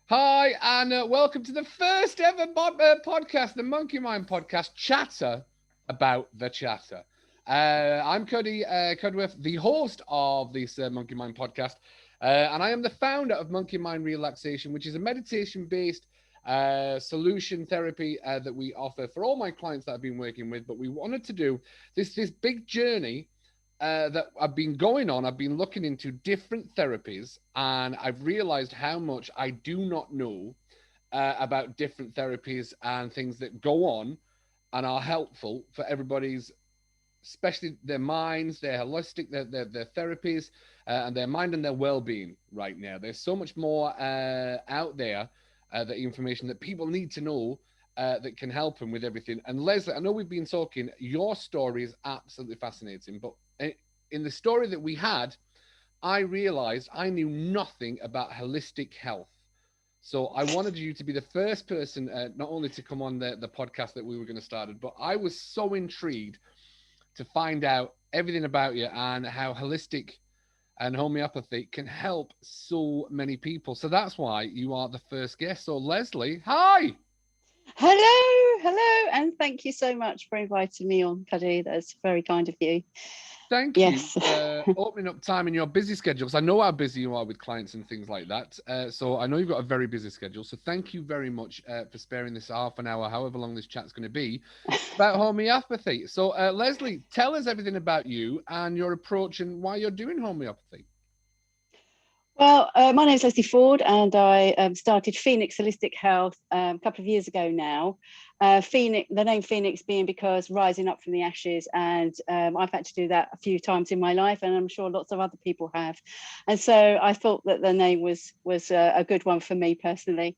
Hi, and welcome to the first ever podcast, the Monkey Mind podcast, Chatter about the Chatter. I'm Cody Cudworth, the host of this Monkey Mind podcast, and I am the founder of Monkey Mind Relaxation, which is a meditation-based solution therapy that we offer for all my clients that I've been working with. But we wanted to do this big journey that I've been going on. I've been looking into different therapies, and I've realized how much I do not know about different therapies and things that go on and are helpful for everybody's, especially their minds, their holistic, their therapies, and their mind and their well-being right now. There's so much more out there, the information that people need to know that can help them with everything. And Lesley, I know we've been talking, your story is absolutely fascinating, but in the story that we had, I realized I knew nothing about holistic health. So I wanted you to be the first person, not only to come on the podcast that we were going to start, but I was so intrigued to find out everything about you and how holistic and homeopathy can help so many people. So that's why you are the first guest. So Lesley, hi. Hello, and thank you so much for inviting me on, Cuddy. That's very kind of you. Thank you Yes. for opening up time in your busy schedule. 'Cause I know how busy you are with clients and things like that. So I know you've got a very busy schedule. So thank you very much for sparing this half an hour, however long this chat's going to be, about homeopathy. So Lesley, tell us everything about you and your approach and why you're doing homeopathy. Well, my name's Lesley Ford, and I started Phoenix Holistic Health a couple of years ago now. Phoenix, the name Phoenix being because rising up from the ashes, and I've had to do that a few times in my life, and I'm sure lots of other people have. And so I thought that the name was a good one for me personally.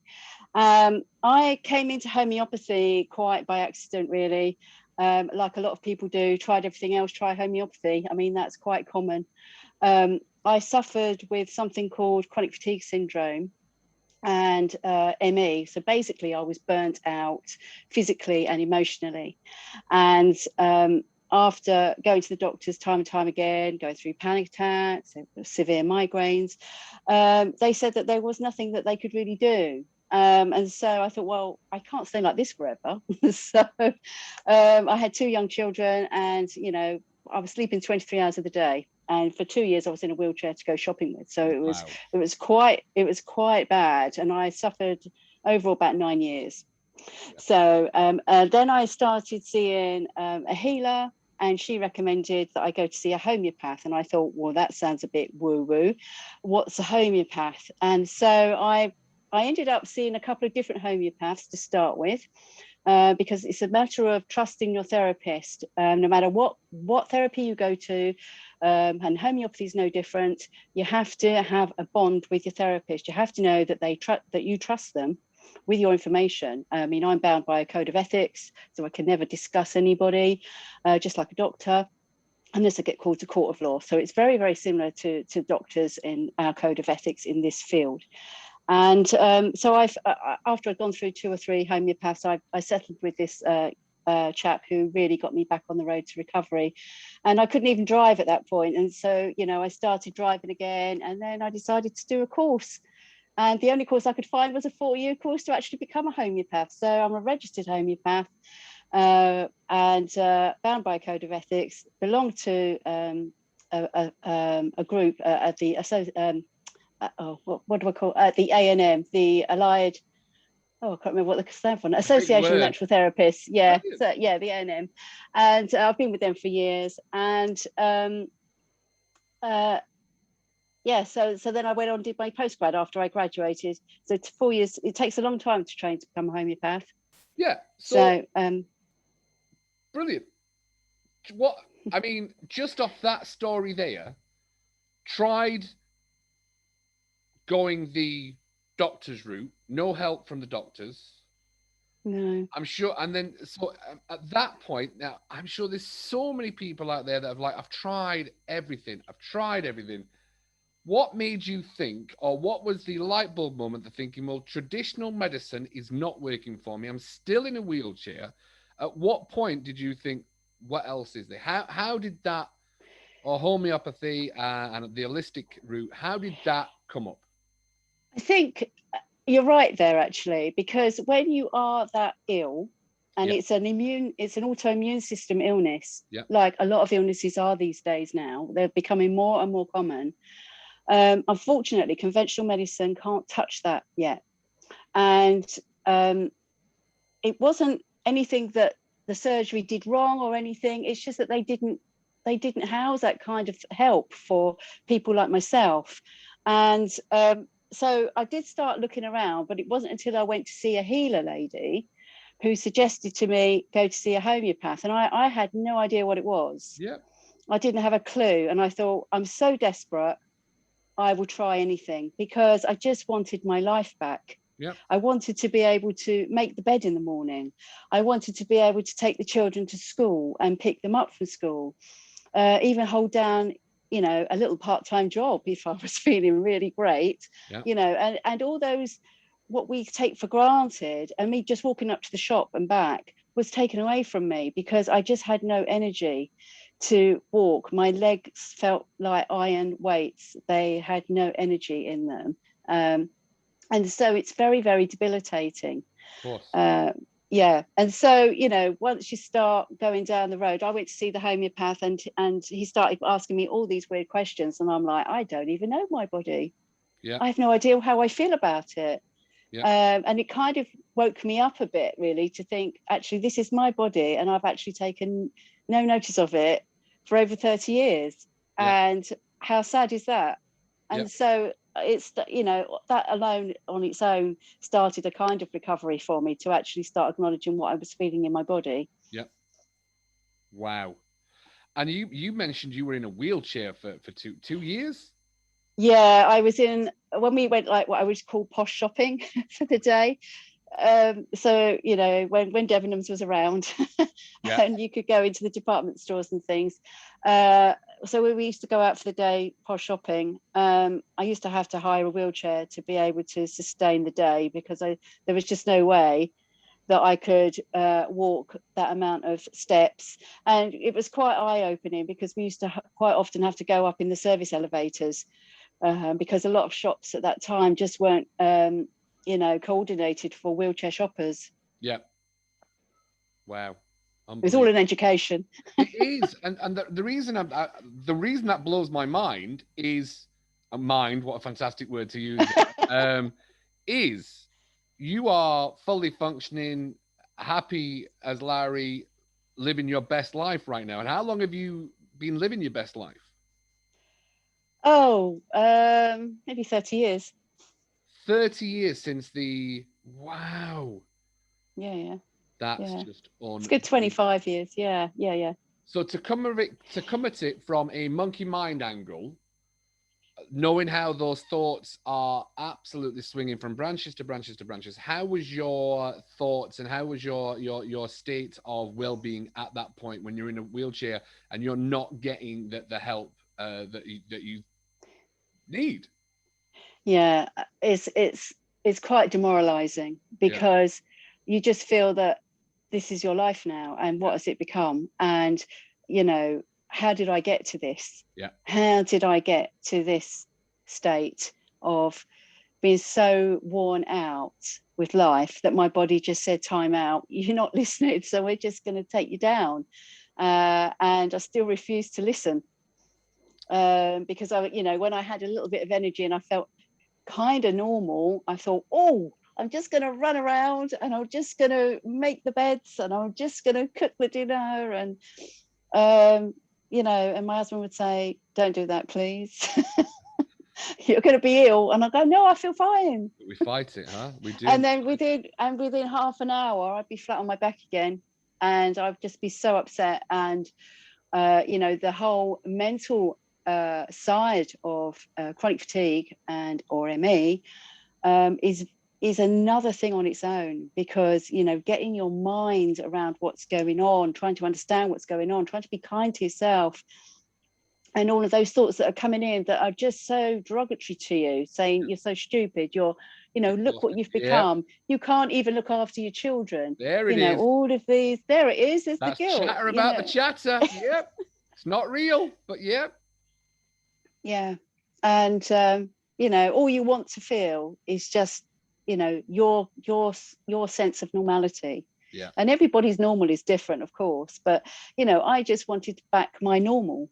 I came into homeopathy quite by accident, really. Like a lot of people do, tried everything else, try homeopathy. I mean, that's quite common. I suffered with something called chronic fatigue syndrome and ME. So basically, I was burnt out physically and emotionally. And after going to the doctors time and time again, going through panic attacks, severe migraines, they said that there was nothing that they could really do. And so I thought, well, I can't stay like this forever. So I had two young children, and I was sleeping 23 hours of the day. And for 2 years, I was in a wheelchair to go shopping with. So Wow. it was quite bad, and I suffered overall about 9 years. Yep. So then I started seeing a healer, and she recommended that I go to see a homeopath. And I thought, well, that sounds a bit woo-woo. What's a homeopath? And so I ended up seeing a couple of different homeopaths to start with. Because it's a matter of trusting your therapist, no matter what therapy you go to, and homeopathy is no different. You have to have a bond with your therapist. You have to know that that you trust them with your information. I mean, I'm bound by a code of ethics, so I can never discuss anybody, just like a doctor, unless I get called to court of law. So it's very, very similar to doctors in our code of ethics in this field. And so after I'd gone through two or three homeopaths, I settled with this chap who really got me back on the road to recovery. And I couldn't even drive at that point. And so, I started driving again, and then I decided to do a course. And the only course I could find was a 4-year course to actually become a homeopath. So I'm a registered homeopath, and bound by a code of ethics, belong to a group at the what do I call the ANM, the Allied. Oh, I can't remember what the stand for. Big Association of word. Natural Therapists. Yeah, Brilliant. so yeah, the ANM, and I've been with them for years. And uh, yeah, so then I went on and did my postgrad after I graduated. So 4 years. It takes a long time to train to become a homeopath. Yeah. So So brilliant. What I mean, just off that story there, tried going the doctor's route, no help from the doctors. no. I'm sure, and then so at that point, now I'm sure there's so many people out there that have like, I've tried everything, I've tried everything. What made you think, or what was the light bulb moment of thinking, well, traditional medicine is not working for me. I'm still in a wheelchair. At what point did you think, what else is there? How did that, or homeopathy and the holistic route, how did that come up? I think you're right there, actually, because when you are that ill, and Yeah. it's an autoimmune system illness, Yeah. like a lot of illnesses are these days now, they're becoming more and more common. Unfortunately, conventional medicine can't touch that yet. And it wasn't anything that the surgery did wrong or anything. It's just that they didn't house that kind of help for people like myself. And so I did start looking around, but it wasn't until I went to see a healer lady who suggested to me go to see a homeopath. And I had no idea what it was. Yeah. I didn't have a clue. And I thought, I'm so desperate, I will try anything, because I just wanted my life back. Yeah. I wanted to be able to make the bed in the morning. I wanted to be able to take the children to school and pick them up from school, even hold down, a little part-time job if I was feeling really great, Yeah. and all those, what we take for granted, and me just walking up to the shop and back was taken away from me because I just had no energy to walk. My legs felt like iron weights. They had no energy in them. And so it's very, very debilitating. Of course. Yeah. And so, once you start going down the road, I went to see the homeopath, and he started asking me all these weird questions. And I'm like, I don't even know my body. Yeah. I have no idea how I feel about it. Yeah. And it kind of woke me up a bit, really, to think, actually, this is my body, and I've actually taken no notice of it for over 30 years. Yeah. And how sad is that? And Yeah. so it's, that alone on its own started a kind of recovery for me to actually start acknowledging what I was feeling in my body. Yeah. Wow. And you mentioned you were in a wheelchair for 2 years. Yeah, I was when we went, like, what I would call posh shopping for the day. So when Debenhams was around, Yeah. and you could go into the department stores and things. So when we used to go out for the day posh shopping, I used to have to hire a wheelchair to be able to sustain the day, because there was just no way that I could walk that amount of steps. And it was quite eye-opening, because we used to quite often have to go up in the service elevators, because a lot of shops at that time just weren't coordinated for wheelchair shoppers. Yeah. Wow. It was all an education. It is, and the reason the reason that blows my mind is mind. What a fantastic word to use! Is you are fully functioning, happy as Larry, living your best life right now. And how long have you been living your best life? Oh, maybe 30 years. 30 years since the wow. Yeah. That's Yeah. just on. It's good 25 years. Yeah. So to come at it from a monkey mind angle, knowing how those thoughts are absolutely swinging from branches to branches to branches, how was your thoughts and how was your state of well-being at that point when you're in a wheelchair and you're not getting the help that you need? Yeah. It's quite demoralizing, because you just feel that this is your life now, and what has it become? And how did I get to this? Yeah. How did I get to this state of being so worn out with life that my body just said, time out, you're not listening, so we're just going to take you down. And I still refuse to listen, because when I had a little bit of energy and I felt kind of normal, I thought, oh, I'm just going to run around, and I'm just going to make the beds, and I'm just going to cook the dinner. And and my husband would say, don't do that, please. You're going to be ill. And I go, no, I feel fine. We fight it, huh? We do. And then within half an hour, I'd be flat on my back again, and I'd just be so upset. And the whole mental side of chronic fatigue or ME is another thing on its own, because getting your mind around what's going on, trying to understand what's going on, trying to be kind to yourself, and all of those thoughts that are coming in that are just so derogatory to you, saying you're so stupid, you're look what you've become, you can't even look after your children, there it is, all of these, there it is, there's that's the guilt, chatter about the chatter. Yep. It's not real, but yep. Yeah. And all you want to feel is just your sense of normality. Yeah. And everybody's normal is different, of course, but I just wanted back my normal.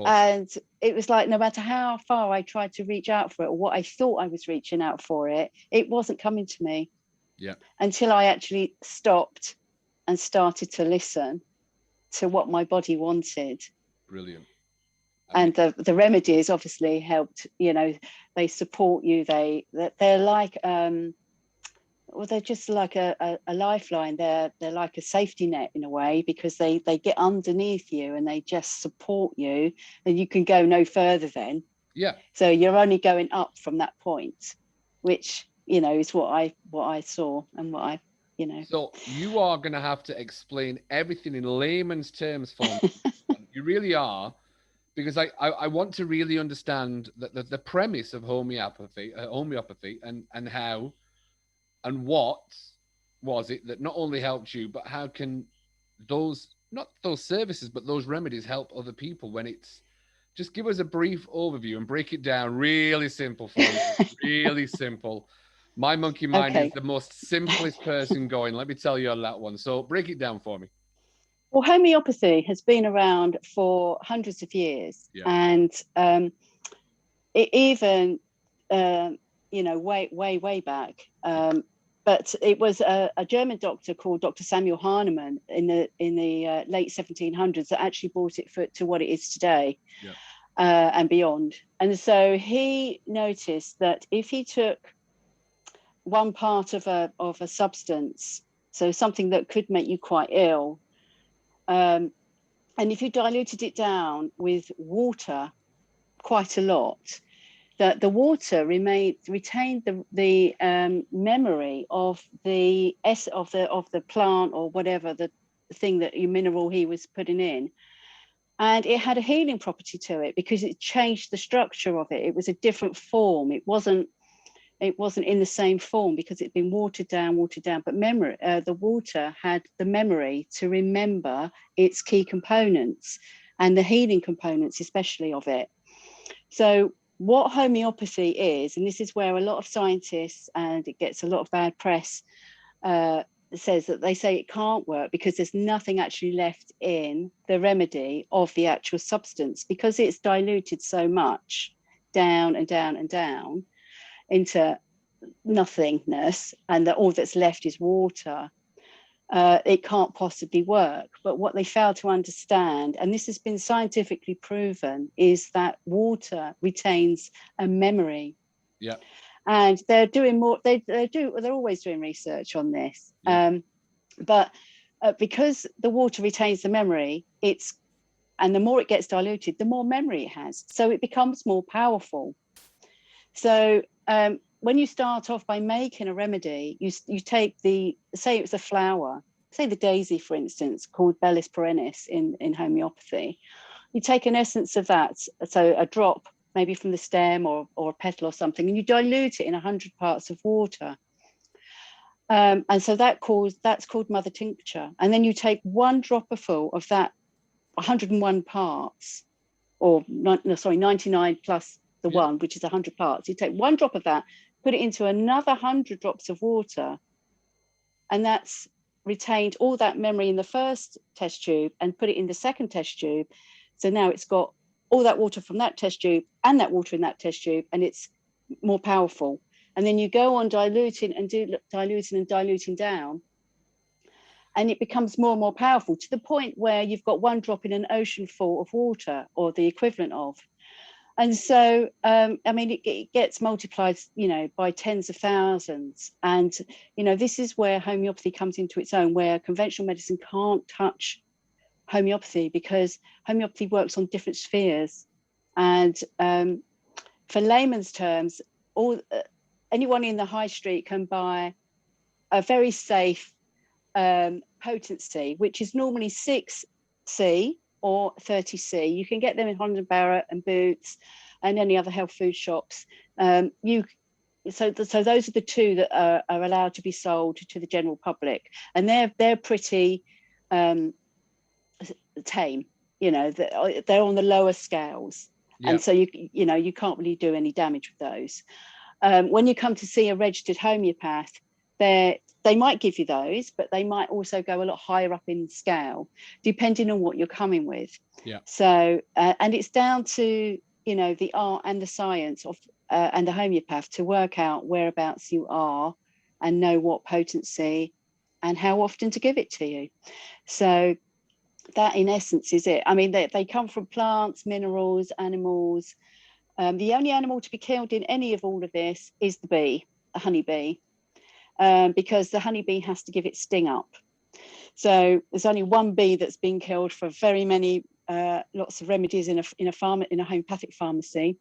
And it was like, no matter how far I tried to reach out for it, or what I thought I was reaching out for it, it wasn't coming to me. Yeah. Until I actually stopped and started to listen to what my body wanted. Brilliant. And the remedies obviously helped. They support you. They're like they're just like a lifeline. They're like a safety net in a way, because they get underneath you and they just support you, and you can go no further then. Yeah. So you're only going up from that point, which is what I saw and what I. So you are going to have to explain everything in layman's terms for me. You really are, because I want to really understand the premise of homeopathy and how and what was it that not only helped you, but how can not those services, but those remedies help other people when it's. Just give us a brief overview and break it down really simple for me. Really simple. My monkey mind is the most simplest person going. Let me tell you on that one. So break it down for me. Well, homeopathy has been around for hundreds of years. Yeah. And it even, way back. But it was a German doctor called Dr. Samuel Hahnemann in the late 1700s that actually brought it to what it is today. Yeah. And beyond. And so he noticed that if he took one part of a substance, so something that could make you quite ill, and if you diluted it down with water quite a lot, that the water retained the memory of the plant, or whatever the thing that mineral he was putting in. And it had a healing property to it, because it changed the structure of it. It was a different form. It wasn't in the same form, because it'd been watered down. But the water had the memory to remember its key components, and the healing components especially of it. So what homeopathy is, and this is where a lot of scientists, and it gets a lot of bad press, says that they say it can't work because there's nothing actually left in the remedy of the actual substance, because it's diluted so much down and down and down into nothingness, and that all that's left is water. It can't possibly work. But what they fail to understand, and this has been scientifically proven, is that water retains a memory. Yeah. And they're doing more. They're always doing research on this. Yeah. But because the water retains the memory, and the more it gets diluted, the more memory it has. So it becomes more powerful. So when you start off by making a remedy, you take say it's a flower, say the daisy, for instance, called Bellis perennis in homeopathy. You take an essence of that, so a drop, maybe from the stem or a petal or something, and you dilute it in 100 parts of water. And so that's called mother tincture. And then you take one dropper full of that 101 parts, 99 plus the one, which is 100 parts. You take one drop of that, put it into another 100 drops of water, and that's retained all that memory in the first test tube, and put it in the second test tube. So now it's got all that water from that test tube and that water in that test tube, and it's more powerful. And then you go on diluting down, and it becomes more and more powerful, to the point where you've got one drop in an ocean full of water, or the equivalent of. And so, it gets multiplied, by tens of thousands. And, this is where homeopathy comes into its own, where conventional medicine can't touch homeopathy, because homeopathy works on different spheres. And for layman's terms, anyone in the high street can buy a very safe potency, which is normally 6C or 30C. You can get them in Holland & Barrett and Boots and any other health food shops. So those are the two that are allowed to be sold to the general public, and they're pretty tame. They're on the lower scales. Yeah. And so you can't really do any damage with those. When you come to see a registered homeopath, they might give you those, but they might also go a lot higher up in the scale, depending on what you're coming with. Yeah. So, and it's down to, the art and the science of and the homeopath to work out whereabouts you are and know what potency and how often to give it to you. So that in essence is it. I mean, they come from plants, minerals, animals. The only animal to be killed in any of all of this is the bee, a honeybee, because the honeybee has to give its sting up. So there's only one bee that's been killed for very many lots of remedies in a homeopathic pharmacy,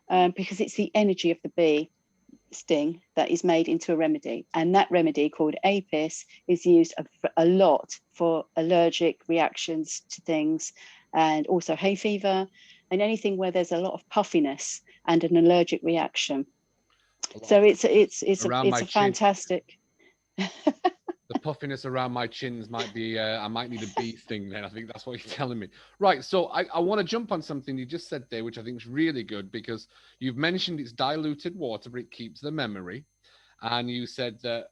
because it's the energy of the bee sting that is made into a remedy, and that remedy called apis is used a lot for allergic reactions to things, and also hay fever and anything where there's a lot of puffiness and an allergic reaction. So it's a fantastic. The puffiness around my chins might be, I might need a bee sting then. I think that's what you're telling me. Right. So I want to jump on something you just said there, which I think is really good, because you've mentioned it's diluted water, but it keeps the memory. And you said that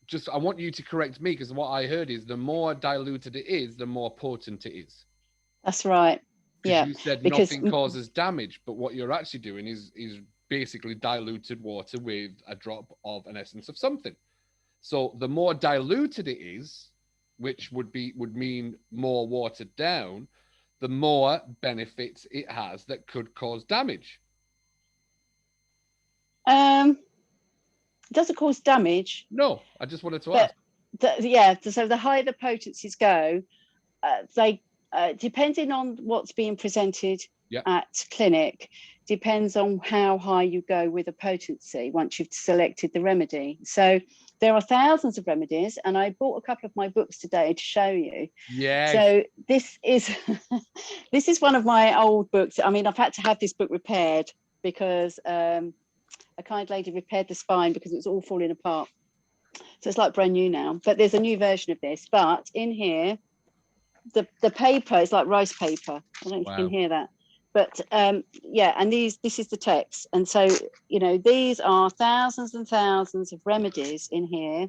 just, I want you to correct me, because what I heard is the more diluted it is, the more potent it is. That's right. Yeah. You said because nothing causes damage, but what you're actually doing is basically diluted water with a drop of an essence of something. So the more diluted it is, which would mean more watered down, the more benefits it has that could cause damage. It doesn't cause damage. No, I just wanted to ask. So the higher the potencies go, they depending on what's being presented at clinic, depends on how high you go with a potency once you've selected the remedy. So there are thousands of remedies, and I bought a couple of my books today to show you. Yes. So this is this is one of my old books. I mean, I've had to have this book repaired because a kind lady repaired the spine because it was all falling apart. So it's like brand new now, but there's a new version of this. But in here, the paper is like rice paper. I don't know if you can hear that. But and this is the text. And so, these are thousands and thousands of remedies in here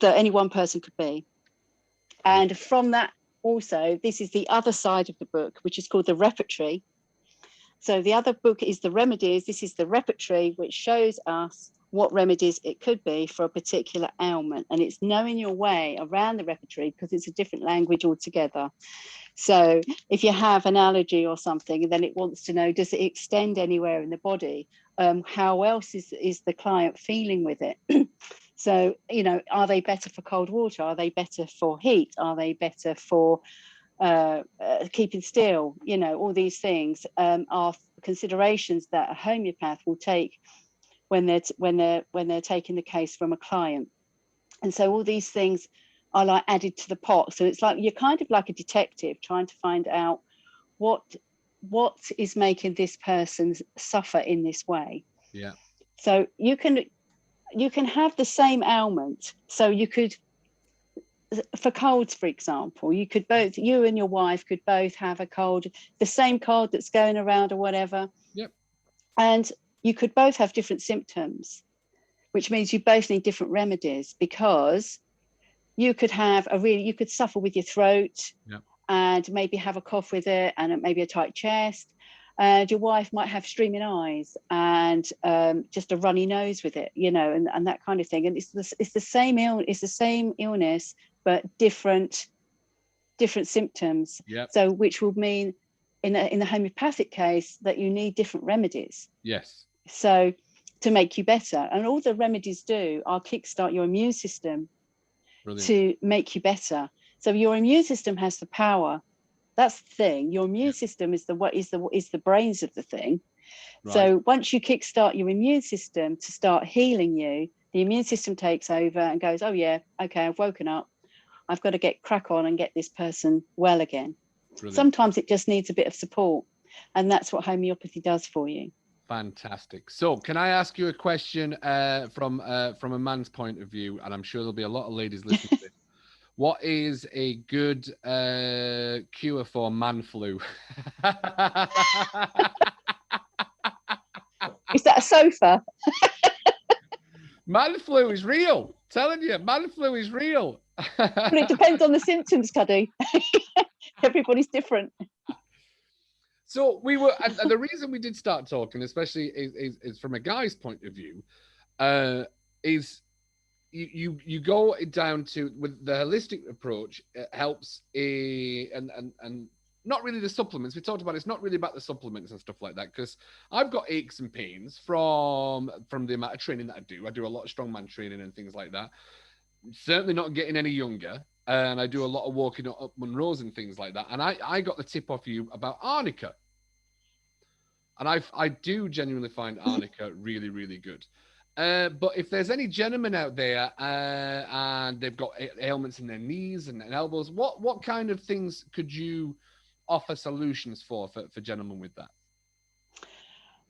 that any one person could be. And from that also, this is the other side of the book, which is called the repertory. So the other book is the remedies. This is the repertory, which shows us what remedies it could be for a particular ailment. And it's knowing your way around the repertory because it's a different language altogether. So if you have an allergy or something, then it wants to know, does it extend anywhere in the body? How else is the client feeling with it? So, are they better for cold water? Are they better for heat? Are they better for keeping still? All these things are considerations that a homeopath will take when they're taking the case from a client. And so all these things are like added to the pot. So it's like you're kind of like a detective trying to find out what is making this person suffer in this way. Yeah. So you can have the same ailment. So you could, for colds, for example, you and your wife could both have a cold, the same cold that's going around or whatever. Yep. And you could both have different symptoms, which means you both need different remedies, because you could suffer with your throat, and maybe have a cough with it, and maybe a tight chest. And your wife might have streaming eyes and just a runny nose with it, and that kind of thing. And it's the same illness, but different symptoms. Yep. So which will mean in the homeopathic case that you need different remedies. Yes. So to make you better. And all the remedies do are kickstart your immune system. Brilliant. To make you better. So your immune system has the power. That's the thing. Your immune system is the brains of the thing. Right. So once you kickstart your immune system to start healing you, the immune system takes over and goes, oh yeah, okay, I've woken up. I've got to get crack on and get this person well again. Brilliant. Sometimes it just needs a bit of support. And that's what homeopathy does for you. Fantastic. So can I ask you a question from a man's point of view? And I'm sure there'll be a lot of ladies listening to this. What is a good cure for man flu? Is that a sofa? Man flu is real. Telling you, man flu is real. But it depends on the symptoms, Cuddy. Everybody's different. So we were, and the reason we did start talking, especially is from a guy's point of view, is you go down to with the holistic approach. It helps and not really the supplements we talked about. It's not really about the supplements and stuff like that, because I've got aches and pains from the amount of training that I do. I do a lot of strongman training and things like that. Certainly not getting any younger, and I do a lot of walking up Monroe's and things like that. And I got the tip off you about arnica, and I do genuinely find arnica really, really good. But if there's any gentlemen out there and they've got ailments in their knees and elbows, what kind of things could you offer solutions for gentlemen with that?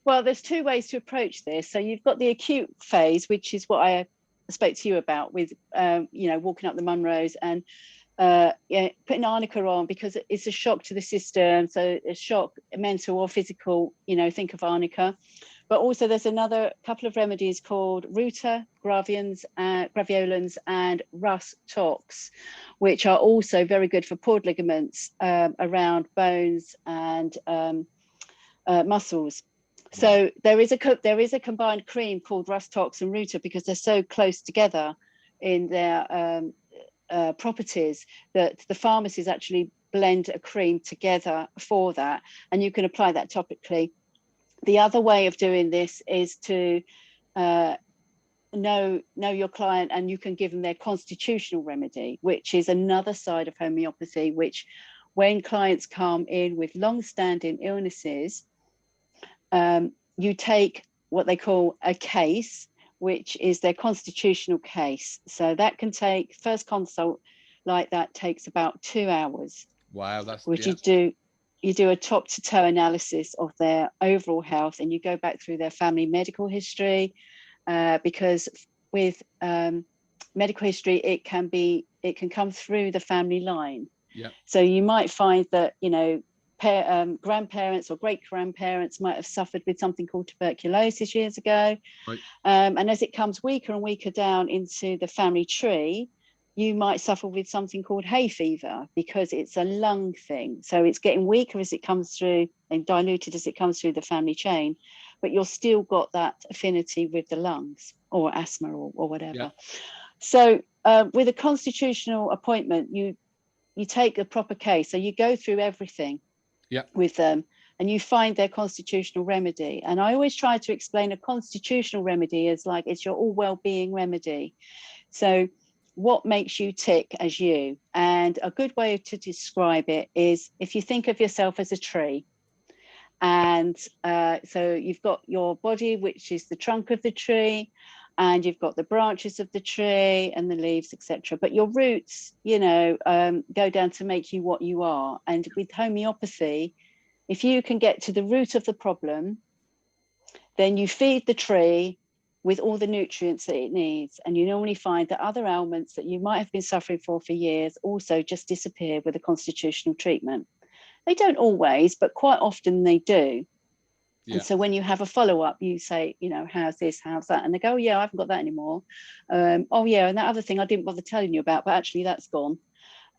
Well, there's two ways to approach this. So you've got the acute phase, which is what I spoke to you about with, walking up the Munros and putting arnica on, because it's a shock to the system. So a shock, mental or physical, think of arnica. But also there's another couple of remedies called ruta, graveolens, and rus tox, which are also very good for poured ligaments around bones and muscles. So there is a combined cream called rus tox and ruta, because they're so close together in their properties that the pharmacies actually blend a cream together for that, and you can apply that topically. The other way of doing this is to know your client, and you can give them their constitutional remedy, which is another side of homeopathy, which when clients come in with long-standing illnesses, you take what they call a case, which is their constitutional case. So that can take, first consult like that takes about 2 hours. Wow, that's which you do a top to toe analysis of their overall health, and you go back through their family medical history, because with medical history, it can come through the family line. Yeah. So you might find that, grandparents or great grandparents might have suffered with something called tuberculosis years ago. Right. And as it comes weaker and weaker down into the family tree, you might suffer with something called hay fever, because it's a lung thing. So it's getting weaker as it comes through and diluted as it comes through the family chain, but you're still got that affinity with the lungs or asthma or whatever. Yeah. So with a constitutional appointment, you take the proper case. So you go through everything with them, and you find their constitutional remedy. And I always try to explain a constitutional remedy as like it's your all well-being remedy. So what makes you tick as you? And a good way to describe it is if you think of yourself as a tree, and so you've got your body, which is the trunk of the tree, and you've got the branches of the tree and the leaves, etc. But your roots, go down to make you what you are. And with homeopathy, if you can get to the root of the problem, then you feed the tree with all the nutrients that it needs. And you normally find that other ailments that you might have been suffering for years also just disappear with a constitutional treatment. They don't always, but quite often they do. Yeah. And so when you have a follow-up, you say, how's this, how's that? And they go, oh, yeah, I haven't got that anymore. Oh, yeah, and that other thing I didn't bother telling you about, but actually that's gone.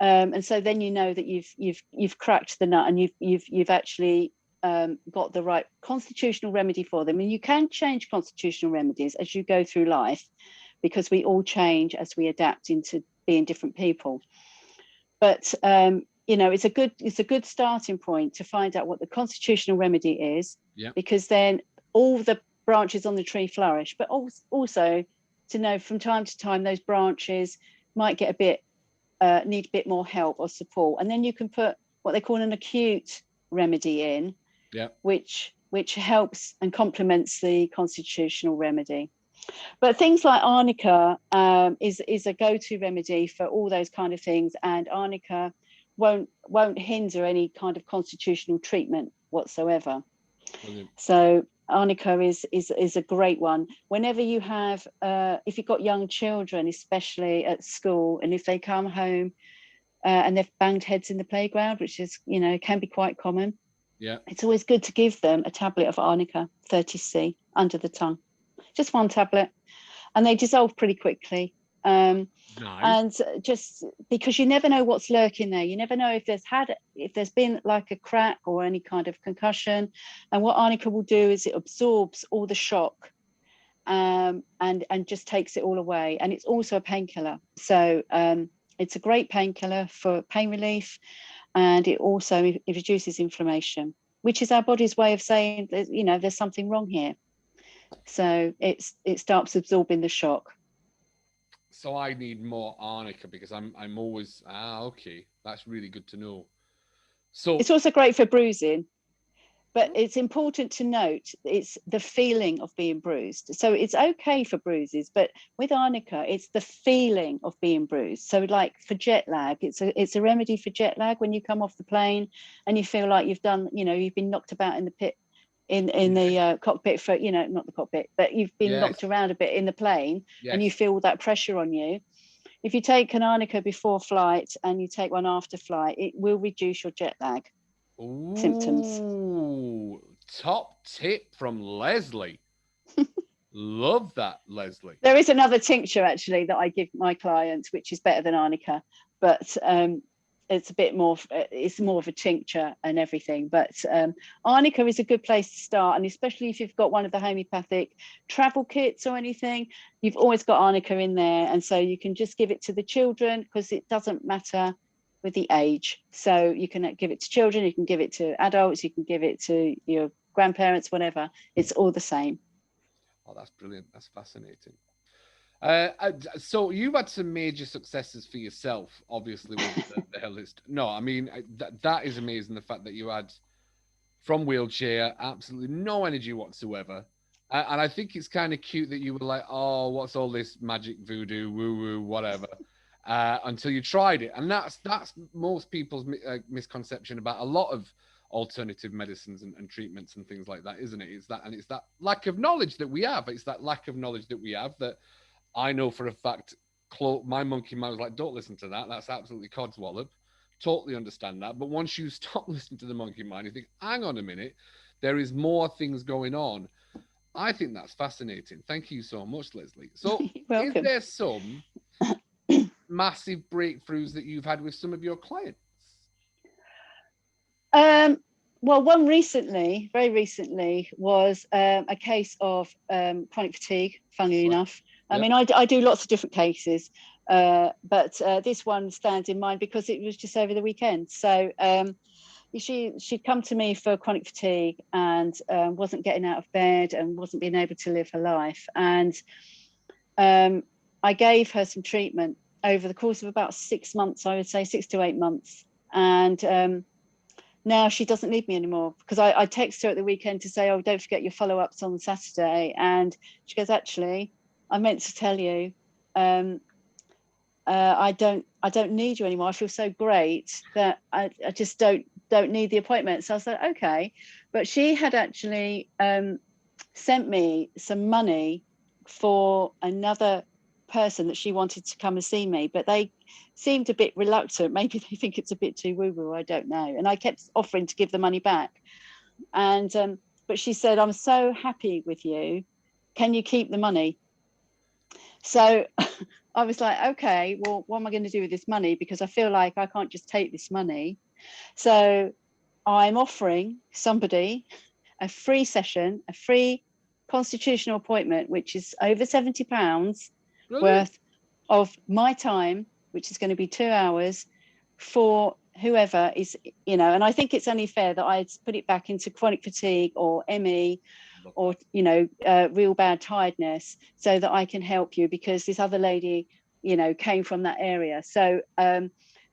And so then you know that you've cracked the nut, and you've actually got the right constitutional remedy for them. And you can change constitutional remedies as you go through life, because we all change as we adapt into being different people. But it's a good starting point to find out what the constitutional remedy is, because then all the branches on the tree flourish. But also to know from time to time those branches might get need a bit more help or support, and then you can put what they call an acute remedy in, which helps and complements the constitutional remedy. But things like arnica is a go-to remedy for all those kind of things, and arnica won't hinder any kind of constitutional treatment whatsoever. Brilliant. So arnica is a great one. Whenever you have, if you've got young children, especially at school, and if they come home and they've banged heads in the playground, which is, can be quite common. Yeah. It's always good to give them a tablet of arnica 30C under the tongue, just one tablet, and they dissolve pretty quickly. Nice. And just because you never know what's lurking there, you never know if there's been like a crack or any kind of concussion. And what arnica will do is it absorbs all the shock, and just takes it all away. And it's also a painkiller, so it's a great painkiller for pain relief, and it also it reduces inflammation, which is our body's way of saying that, there's something wrong here. So it starts absorbing the shock. So I need more arnica because I'm always okay. That's really good to know. So it's also great for bruising, but it's important to note it's the feeling of being bruised. So it's okay for bruises, but with arnica, it's the feeling of being bruised. So like for jet lag, it's a remedy for jet lag when you come off the plane and you feel like you've been knocked about in the pit. In the cockpit for, not the cockpit, but you've been knocked around a bit in the plane, and you feel that pressure on you. If you take an arnica before flight and you take one after flight, it will reduce your jet lag symptoms. Ooh, top tip from Lesley. Love that, Lesley. There is another tincture actually that I give my clients, which is better than arnica, but it's a bit more, it's more of a tincture and everything. But arnica is a good place to start, and especially if you've got one of the homeopathic travel kits or anything, you've always got arnica in there, and so you can just give it to the children because it doesn't matter with the age. So you can give it to children, you can give it to adults, you can give it to your grandparents, whatever. It's all the same. Oh, that's brilliant. That's fascinating. So you've had some major successes for yourself, obviously, with the Hell List. No, I mean, that is amazing. The fact that you had from wheelchair, absolutely no energy whatsoever. And I think it's kind of cute that you were like, oh, what's all this magic voodoo, woo-woo, whatever, until you tried it. And that's most people's misconception about a lot of alternative medicines and treatments and things like that, isn't it? It's that lack of knowledge that we have. It's that lack of knowledge that we have that I know for a fact, my monkey mind was like, don't listen to that. That's absolutely codswallop. Totally understand that. But once you stop listening to the monkey mind, you think, hang on a minute, there is more things going on. I think that's fascinating. Thank you so much, Lesley. So is there some massive breakthroughs that you've had with some of your clients? Well, one very recently, was a case of chronic fatigue, funnily enough. I mean, I do lots of different cases, but this one stands in mind because it was just over the weekend. So she'd come to me for chronic fatigue and wasn't getting out of bed and wasn't being able to live her life. And I gave her some treatment over the course of about 6 months, I would say 6 to 8 months. And now she doesn't need me anymore, because I text her at the weekend to say, oh, don't forget your follow-ups on Saturday. And she goes, actually, I meant to tell you, I don't need you anymore. I feel so great that I just don't need the appointment. So I was like, okay. But she had actually sent me some money for another person that she wanted to come and see me, but they seemed a bit reluctant. Maybe they think it's a bit too woo-woo, I don't know. And I kept offering to give the money back. And but she said, I'm so happy with you. Can you keep the money? So I was like, okay, well, what am I going to do with this money? Because I feel like I can't just take this money. So I'm offering somebody a free session, a free constitutional appointment, which is over £70 worth of my time, which is going to be 2 hours, for whoever is, and I think it's only fair that I'd put it back into chronic fatigue or ME or, real bad tiredness, so that I can help you, because this other lady, came from that area. So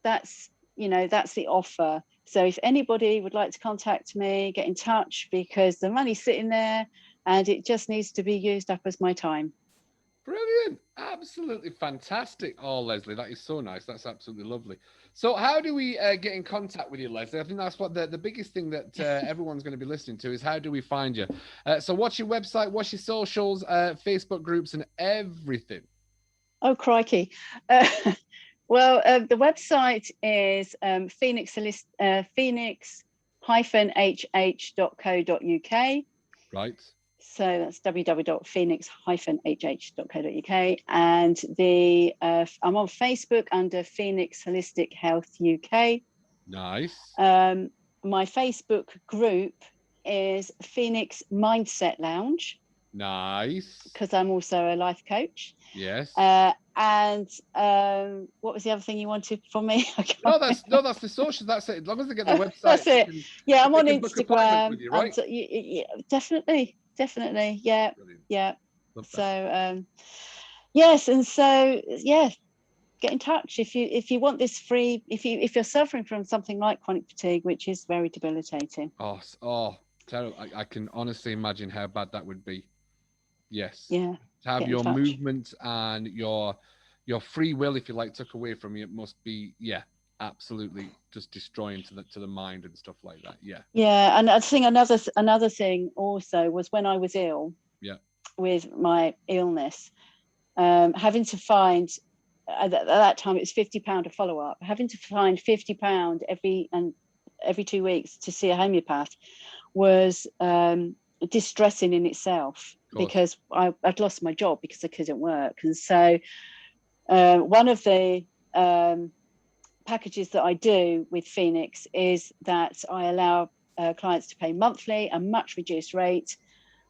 that's the offer. So if anybody would like to contact me, get in touch, because the money's sitting there and it just needs to be used up as my time. Brilliant. Absolutely fantastic. Oh, Lesley, that is so nice. That's absolutely lovely. So how do we get in contact with you, Lesley? I think that's what the biggest thing that everyone's going to be listening to is how do we find you? So what's your website? What's your socials, Facebook groups and everything? Oh, crikey. Uh, well, the website is phoenix-hh.co.uk. Right. So that's www.phoenix-hh.co.uk. And I'm on Facebook under Phoenix Holistic Health UK. Nice. My Facebook group is Phoenix Mindset Lounge, Nice. because I'm also a life coach. Yes. And what was the other thing you wanted from me? No, that's the social. That's it. As long as they get the website, That's it. Yeah, I'm on Instagram. With you, right? yeah, definitely. Yeah. Brilliant. Yeah. Love that. So yes, and so yeah, get in touch if you want this free. If you're suffering from something like chronic fatigue, which is very debilitating. Oh, terrible. I can honestly imagine how bad that would be. Yes. Yeah. To have Get in your touch. movement and your free will, if you like, took away from you, it must be, yeah, absolutely just destroying to the mind and stuff like that. Yeah. Yeah, and I think another thing also was when I was ill. Yeah. With my illness, having to find at that time it was £50 a follow-up, having to find £50 every 2 weeks to see a homeopath was distressing in itself, because I'd lost my job because I couldn't work. And so one of the packages that I do with Phoenix is that I allow clients to pay monthly, a much reduced rate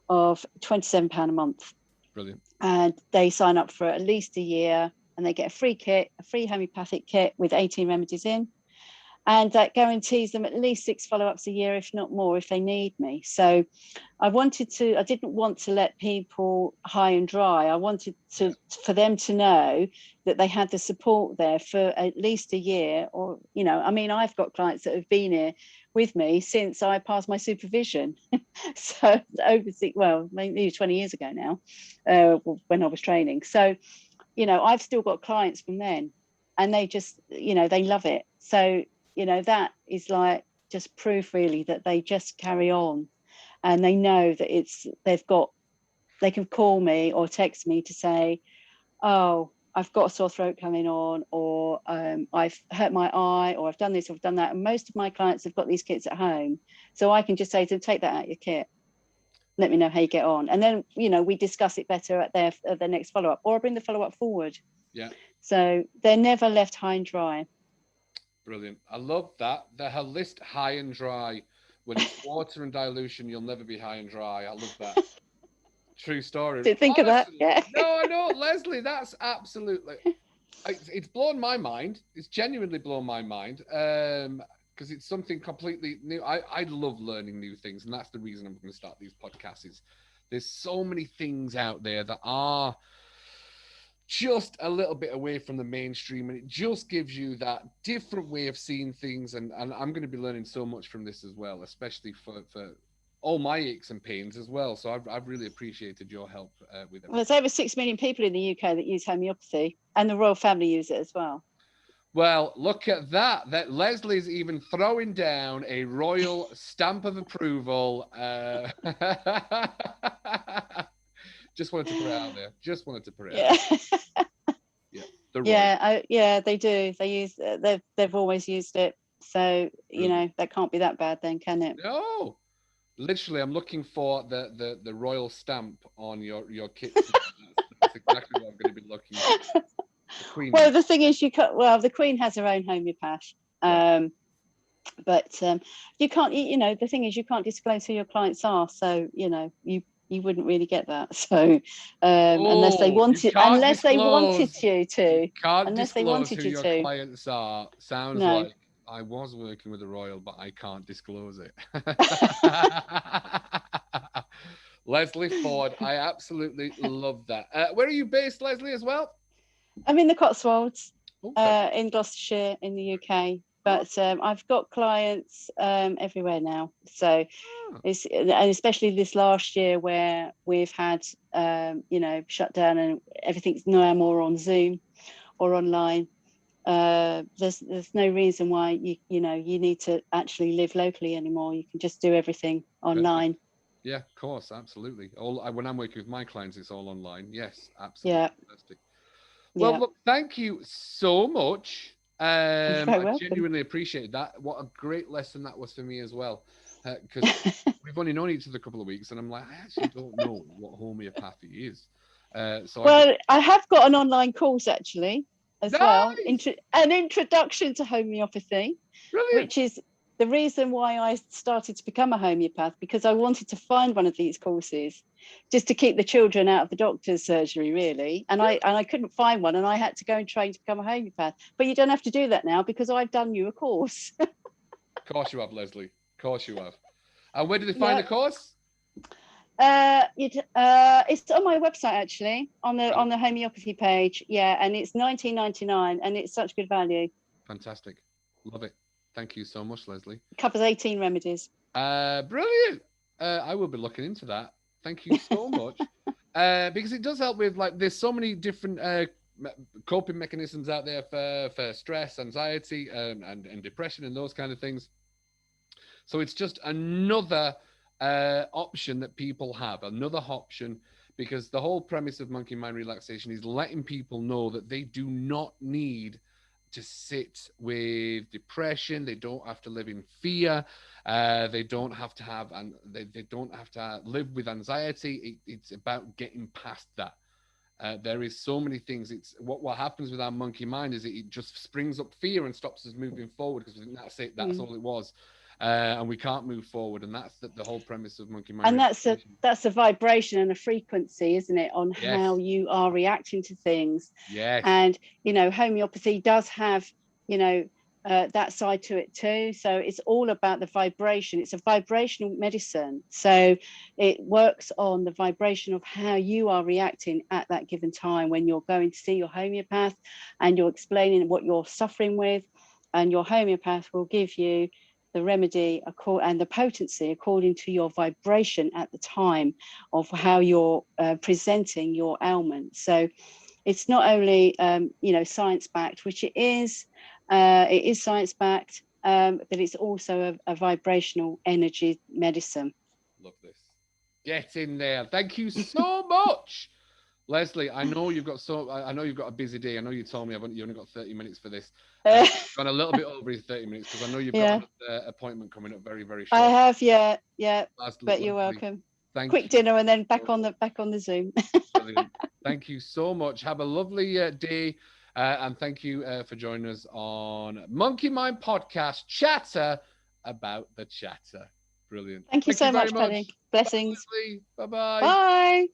of £27 a month. Brilliant. And they sign up for at least a year, and they get a free homeopathic kit with 18 remedies in. And that guarantees them at least 6 follow-ups a year, if not more, if they need me. So I didn't want to let people high and dry. I wanted for them to know that they had the support there for at least a year. Or, I mean, I've got clients that have been here with me since I passed my supervision. So maybe 20 years ago now, when I was training. So, I've still got clients from then, and they just, they love it. So, that is like just proof really that they just carry on, and they know that they can call me or text me to say, oh, I've got a sore throat coming on, or I've hurt my eye, or I've done this, or I've done that. And most of my clients have got these kits at home. So I can just say to them, take that out of your kit. Let me know how you get on. And then, we discuss it better at their next follow-up, or I bring the follow-up forward. Yeah. So they're never left high and dry. Brilliant. I love that. The holistic high and dry. When it's water and dilution, you'll never be high and dry. I love that. True story. Did you think of that? Yeah. No, I know, Lesley. That's absolutely. It's blown my mind. It's genuinely blown my mind. Because it's something completely new. I love learning new things, and that's the reason I'm going to start these podcasts. Is there's so many things out there that are just a little bit away from the mainstream, and it just gives you that different way of seeing things. And I'm going to be learning so much from this as well, especially for all my aches and pains as well. So I've really appreciated your help with it. Well, there's over 6 million people in the UK that use homeopathy, and the royal family use it as well. Well, look at that. That Lesley's even throwing down a royal stamp of approval. Just wanted to put it out there. Just wanted to put it out there. Yeah, they do. They use. They've always used it. So that can't be that bad, then, can it? No, literally, I'm looking for the royal stamp on your kit. That's exactly what I'm going to be looking for. The Queen. Well, the thing is, the Queen has her own homeopath. Right. But you can't. The thing is, you can't disclose who your clients are. So you wouldn't really get that. So unless they wanted you to. Can't disclose who your clients are. Sounds like I was working with the royal, but I can't disclose it. Lesley Ford, I absolutely love that. Where are you based, Lesley, as well? I'm in the Cotswolds, in Gloucestershire, in the UK. But I've got clients everywhere now. So And especially this last year where we've had, shut down and everything's now more on Zoom or online. There's no reason why you need to actually live locally anymore. You can just do everything online. Yeah, of course, absolutely. When I'm working with my clients, it's all online. Yes, absolutely. Yeah. Fantastic. Well, Yeah. look, thank you so much. You're very I welcome. genuinely appreciate that. What a great lesson that was for me as well. Because we've only known each other a couple of weeks, and I'm like, I actually don't know what homeopathy is. I have got an online course actually as well. Nice! An introduction to homeopathy, Brilliant. which is the reason why I started to become a homeopath, because I wanted to find one of these courses just to keep the children out of the doctor's surgery, really. And I couldn't find one, and I had to go and train to become a homeopath. But you don't have to do that now because I've done you a course. Of course you have, Lesley. Of course you have. And where did they find the course? It's on my website actually, on the homeopathy page. Yeah, and it's $19.99, and it's such good value. Fantastic. Love it. Thank you so much, Lesley. Covers 18 remedies. Brilliant. I will be looking into that. Thank you so much. Because it does help with, like, there's so many different coping mechanisms out there for stress, anxiety, and depression and those kind of things. So it's just another option that people have, another option, because the whole premise of monkey mind relaxation is letting people know that they do not need to sit with depression. They don't have to live in fear. They don't have to have, and they don't have to live with anxiety. It's about getting past that. There is so many things. It's what happens with our monkey mind is it just springs up fear and stops us moving forward, because that's it. That's all it was. And we can't move forward, and that's the whole premise of monkey mind. And that's a vibration and a frequency, isn't it, on how you are reacting to things. Yes. And homeopathy does have that side to it too. So it's all about the vibration. It's a vibrational medicine, so it works on the vibration of how you are reacting at that given time when you're going to see your homeopath and you're explaining what you're suffering with, and your homeopath will give you the remedy and the potency according to your vibration at the time of how you're presenting your ailment. So it's not only science-backed, which it is science-backed, but it's also a vibrational energy medicine. Love this. Get in there. Thank you so much. Lesley, I know you've got a busy day. I know you told me you only got 30 minutes for this. Gone a little bit over his 30 minutes, because I know you've got an appointment coming up very, very short. I have, yeah. But you're welcome. Quick dinner and then back on the Zoom. Brilliant. Thank you so much. Have a lovely day, and thank you for joining us on Monkey Mind Podcast, Chatter About the Chatter. Brilliant. Thank you so much, Paddy. Blessings. Bye. Bye-bye. Bye.